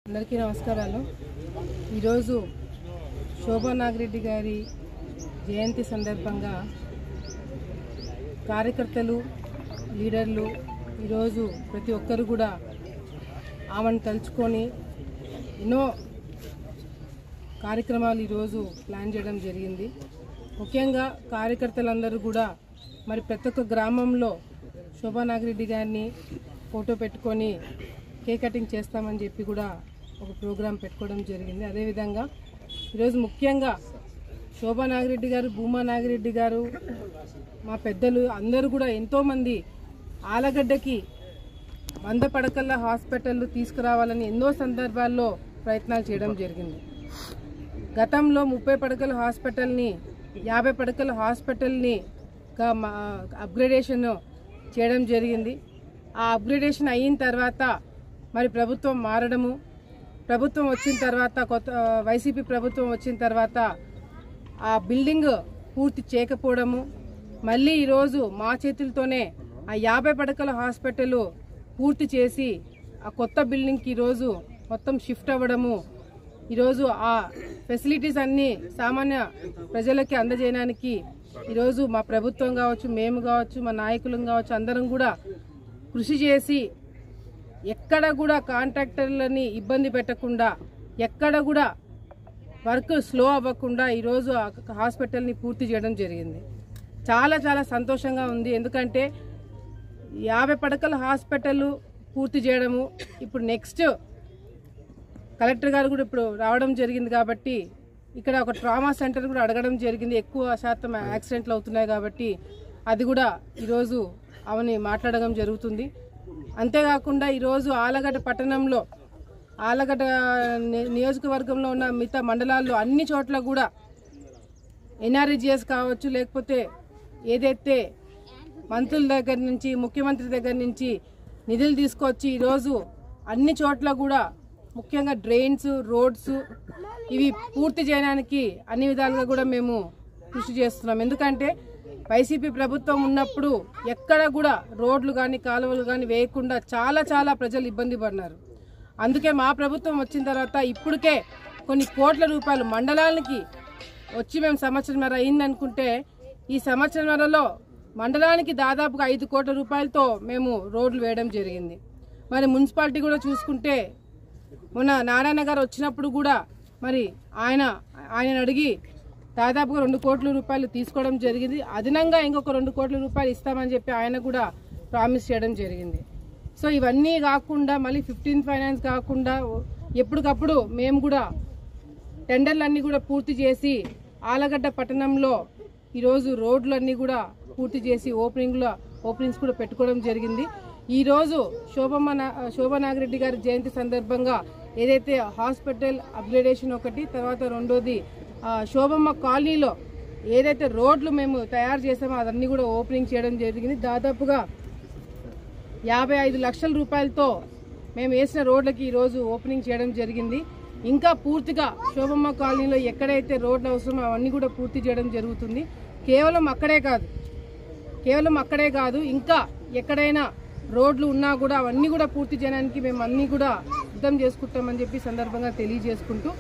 అందరికీ నమస్కారాలు। ఈరోజు శోభా నాగిరెడ్డి గారి జయంతి సందర్భంగా కార్యకర్తలు లీడర్లు ఈరోజు ప్రతి ఒక్కరు కూడా ఆమెను తలుచుకొని ఎన్నో కార్యక్రమాలు ఈరోజు ప్లాన్ చేయడం జరిగింది। ముఖ్యంగా కార్యకర్తలందరూ కూడా మరి ప్రతి ఒక్క గ్రామంలో శోభా నాగిరెడ్డి గారిని ఫోటో పెట్టుకొని కేక్ కటింగ్ చేస్తామని చెప్పి కూడా ఒక ప్రోగ్రాం పెట్టుకోవడం జరిగింది। అదేవిధంగా ఈరోజు ముఖ్యంగా శోభా నాగిరెడ్డి గారు, భూమా నాగిరెడ్డి గారు, మా పెద్దలు అందరూ కూడా ఎంతోమంది ఆలగడ్డకి 100 పడకల హాస్పిటల్ తీసుకురావాలని ఎన్నో సందర్భాల్లో ప్రయత్నాలు చేయడం జరిగింది। గతంలో 30 పడకల హాస్పిటల్ని 50 పడకల హాస్పిటల్ని అప్గ్రేడేషన్ చేయడం జరిగింది। ఆ అప్గ్రేడేషన్ అయిన తర్వాత మరి ప్రభుత్వం మారడము, ప్రభుత్వం వచ్చిన తర్వాత కొత్త వైసీపీ ప్రభుత్వం వచ్చిన తర్వాత ఆ బిల్డింగ్ పూర్తి చేయకపోవడము, మళ్ళీ ఈరోజు మా చేతులతోనే ఆ 50 పడకల హాస్పిటల్ పూర్తి చేసి ఆ కొత్త బిల్డింగ్కి ఈరోజు మొత్తం షిఫ్ట్ అవ్వడము, ఈరోజు ఆ ఫెసిలిటీస్ అన్నీ సామాన్య ప్రజలకి అందజేయడానికి ఈరోజు మా ప్రభుత్వం కావచ్చు, మేము కావచ్చు, మా నాయకులం కావచ్చు, అందరం కూడా కృషి చేసి ఎక్కడ కూడా కాంట్రాక్టర్లని ఇబ్బంది పెట్టకుండా, ఎక్కడ కూడా వర్క్ స్లో అవ్వకుండా ఈరోజు హాస్పిటల్ని పూర్తి చేయడం జరిగింది। చాలా చాలా సంతోషంగా ఉంది। ఎందుకంటే 50 పడకల హాస్పిటల్ పూర్తి చేయడము, ఇప్పుడు నెక్స్ట్ కలెక్టర్ గారు కూడా ఇప్పుడు రావడం జరిగింది కాబట్టి ఇక్కడ ఒక ట్రామా సెంటర్ కూడా అడగడం జరిగింది। ఎక్కువ శాతం యాక్సిడెంట్లు అవుతున్నాయి కాబట్టి అది కూడా ఈరోజు అవని మాట్లాడడం జరుగుతుంది। అంతేకాకుండా ఈరోజు ఆలగడ్డ పట్టణంలో, ఆలగడ్డ నియోజకవర్గంలో ఉన్న మిగతా మండలాల్లో అన్ని చోట్ల కూడా ఎన్ఆర్ఈజీఎస్ కావచ్చు, లేకపోతే ఏదైతే మంత్రుల దగ్గర నుంచి, ముఖ్యమంత్రి దగ్గర నుంచి నిధులు తీసుకొచ్చి ఈరోజు అన్ని చోట్ల కూడా ముఖ్యంగా డ్రైన్స్, రోడ్స్ ఇవి పూర్తి చేయడానికి అన్ని విధాలుగా కూడా మేము కృషి చేస్తున్నాం। ఎందుకంటే వైసీపీ ప్రభుత్వం ఉన్నప్పుడు ఎక్కడ కూడా రోడ్లు కానీ కాలువలు కానీ వేయకుండా చాలా చాలా ప్రజలు ఇబ్బంది పడినారు। అందుకే మా ప్రభుత్వం వచ్చిన తర్వాత ఇప్పటికే కొన్ని కోట్ల రూపాయలు మండలానికి వచ్చి మేము సంవత్సరంన్నర అయిందనుకుంటే ఈ సంవత్సరంన్నరలో మండలానికి దాదాపుగా 5 కోట్ల రూపాయలతో మేము రోడ్లు వేయడం జరిగింది। మరి మున్సిపాలిటీ కూడా చూసుకుంటే మొన్న నారాయణ గారు వచ్చినప్పుడు కూడా మరి ఆయన అడిగి దాదాపుగా 2 కోట్ల రూపాయలు తీసుకోవడం జరిగింది। అదనంగా ఇంకొక 2 కోట్ల రూపాయలు ఇస్తామని చెప్పి ఆయన కూడా ప్రామిస్ చేయడం జరిగింది। సో ఇవన్నీ కాకుండా మళ్ళీ 15 ఫైనాన్స్ కాకుండా ఎప్పటికప్పుడు మేము కూడా టెండర్లన్నీ కూడా పూర్తి చేసి ఆలగడ్డ పట్టణంలో ఈరోజు రోడ్లన్నీ కూడా పూర్తి చేసి ఓపెనింగ్స్ కూడా పెట్టుకోవడం జరిగింది। ఈరోజు శోభా నాగిరెడ్డి గారి జయంతి సందర్భంగా ఏదైతే హాస్పిటల్ అప్గ్రేడేషన్ ఒకటి, తర్వాత రెండోది శోభమ్మ కాలనీలో ఏదైతే రోడ్లు మేము తయారు చేసామో అదన్నీ కూడా ఓపెనింగ్ చేయడం జరిగింది। దాదాపుగా 55 లక్షల రూపాయలతో మేము వేసిన రోడ్లకి ఈరోజు ఓపెనింగ్ చేయడం జరిగింది। ఇంకా పూర్తిగా శోభమ్మ కాలనీలో ఎక్కడైతే రోడ్లు అవసరమో అవన్నీ కూడా పూర్తి చేయడం జరుగుతుంది। కేవలం అక్కడే కాదు ఇంకా ఎక్కడైనా రోడ్లు ఉన్నా కూడా అవన్నీ కూడా పూర్తి చేయడానికి మేము అన్నీ కూడా సిద్ధం చేసుకుంటామని చెప్పి సందర్భంగా తెలియజేసుకుంటూ,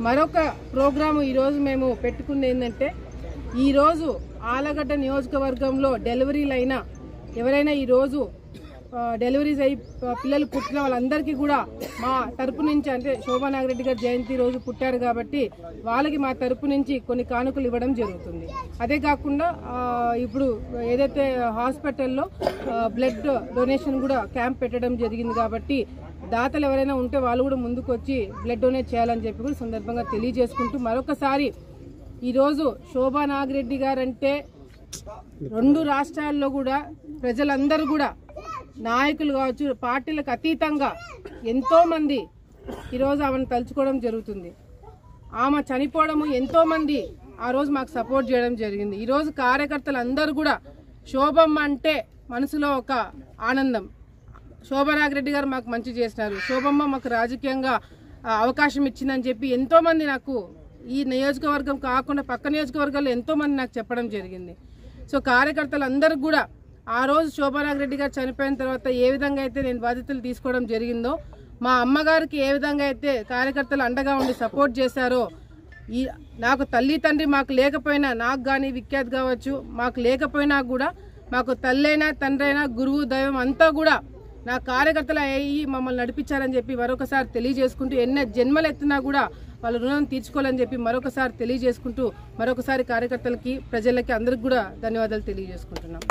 మరొక ప్రోగ్రాము ఈరోజు మేము పెట్టుకుంది ఏంటంటే, ఈరోజు ఆలగడ్డ నియోజకవర్గంలో డెలివరీలు అయినా ఎవరైనా ఈరోజు డెలివరీస్ అయ్యి పిల్లలు పుట్టిన వాళ్ళందరికీ కూడా మా తరపు నుంచి, అంటే శోభా నాగిరెడ్డి గారు జయంతి రోజు పుట్టారు కాబట్టి వాళ్ళకి మా తరపు నుంచి కొన్ని కానుకలు ఇవ్వడం జరుగుతుంది। అదే కాకుండా ఇప్పుడు ఏదైతే హాస్పిటల్లో బ్లడ్ డొనేషన్ కూడా క్యాంప్ పెట్టడం జరిగింది కాబట్టి దాతలు ఎవరైనా ఉంటే వాళ్ళు కూడా ముందుకు వచ్చి బ్లడ్ డొనేట్ చేయాలని చెప్పి కూడా సందర్భంగా తెలియజేసుకుంటూ, మరొకసారి ఈరోజు శోభా నాగిరెడ్డి గారంటే 2 రాష్ట్రాల్లో కూడా ప్రజలందరూ కూడా, నాయకులు కావచ్చు, పార్టీలకు అతీతంగా ఎంతోమంది ఈరోజు ఆమెను తలుచుకోవడం జరుగుతుంది। ఆమె చనిపోవడము ఎంతోమంది ఆ రోజు మాకు సపోర్ట్ చేయడం జరిగింది। ఈరోజు కార్యకర్తలు అందరూ కూడా శోభమ్మ అంటే మనసులో ఒక ఆనందం, శోభా నాగిరెడ్డి గారు మాకు మంచి చేసినారు, శోభమ్మ మాకు రాజకీయంగా అవకాశం ఇచ్చిందని చెప్పి ఎంతోమంది నాకు ఈ నియోజకవర్గం కాకుండా పక్క నియోజకవర్గాల్లో ఎంతోమంది నాకు చెప్పడం జరిగింది। సో కార్యకర్తలు అందరూ కూడా ఆ రోజు శోభా నాగిరెడ్డి గారు చనిపోయిన తర్వాత ఏ విధంగా అయితే నేను బాధ్యతలు తీసుకోవడం జరిగిందో మా అమ్మగారికి ఏ విధంగా అయితే కార్యకర్తలు అండగా ఉండి సపోర్ట్ చేశారో నాకు తల్లి తండ్రి మాకు లేకపోయినా, నాకు కానీ విఖ్యాత్ కావచ్చు, మాకు లేకపోయినా కూడా మాకు తల్లైనా తండ్రైనా గురువు దైవం అంతా కూడా నా కార్యకర్తలు అయ్యి మమ్మల్ని నడిపించారని చెప్పి మరొకసారి తెలియజేసుకుంటూ, ఎన్ని జన్మలు ఎత్తినా కూడా వాళ్ళ రుణం తీర్చుకోవాలని చెప్పి మరొకసారి తెలియజేసుకుంటూ, మరొకసారి కార్యకర్తలకి ప్రజలకి అందరికి కూడా ధన్యవాదాలు తెలియజేసుకుంటున్నాం.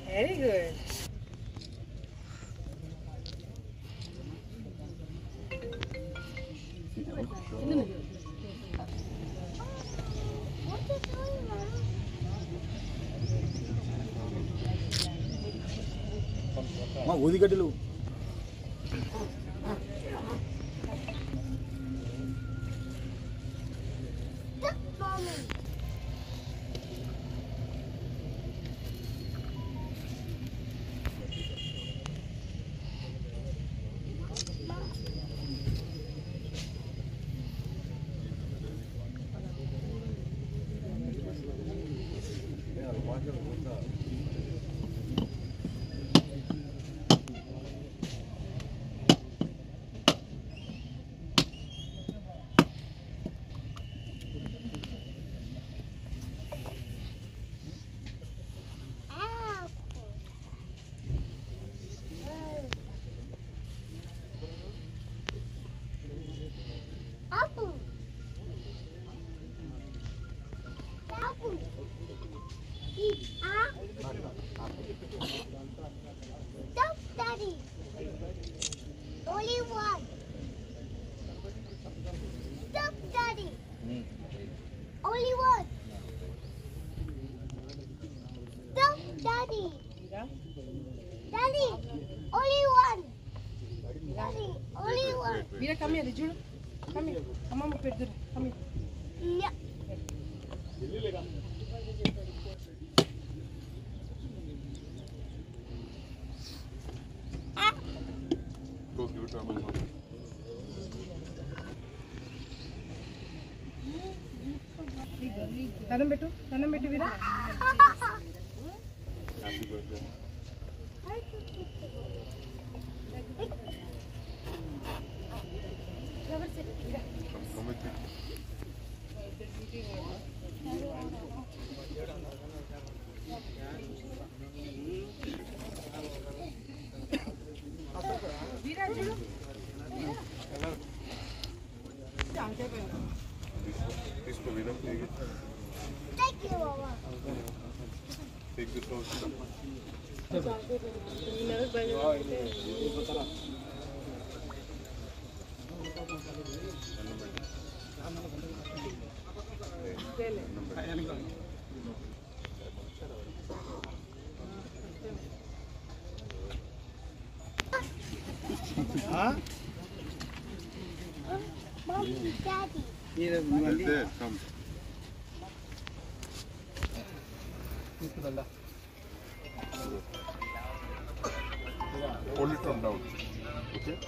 Very good. ఊదిగడ్డలు Stop, Daddy. Only one. Stop, Daddy. Only one. Stop, Daddy. Daddy. Only one. Daddy. Only one. Mira, come here, Jude. Come here. Come on, Pedro. Come here. Yeah. Go give it to him. దండం పెట్టు వీరా. Happy birthday. Come with me. వీరా చూడు. తీసుకో వీరా. Thank you, Mama. Take this also. Mommy, Daddy. That's it. Come. Hold it from down. Okay?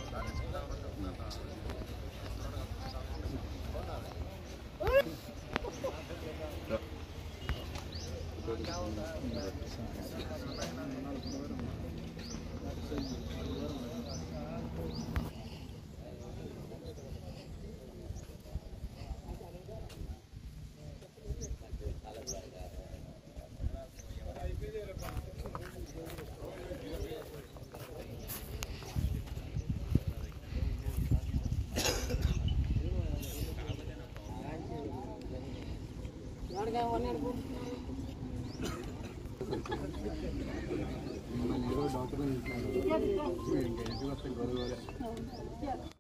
Doctor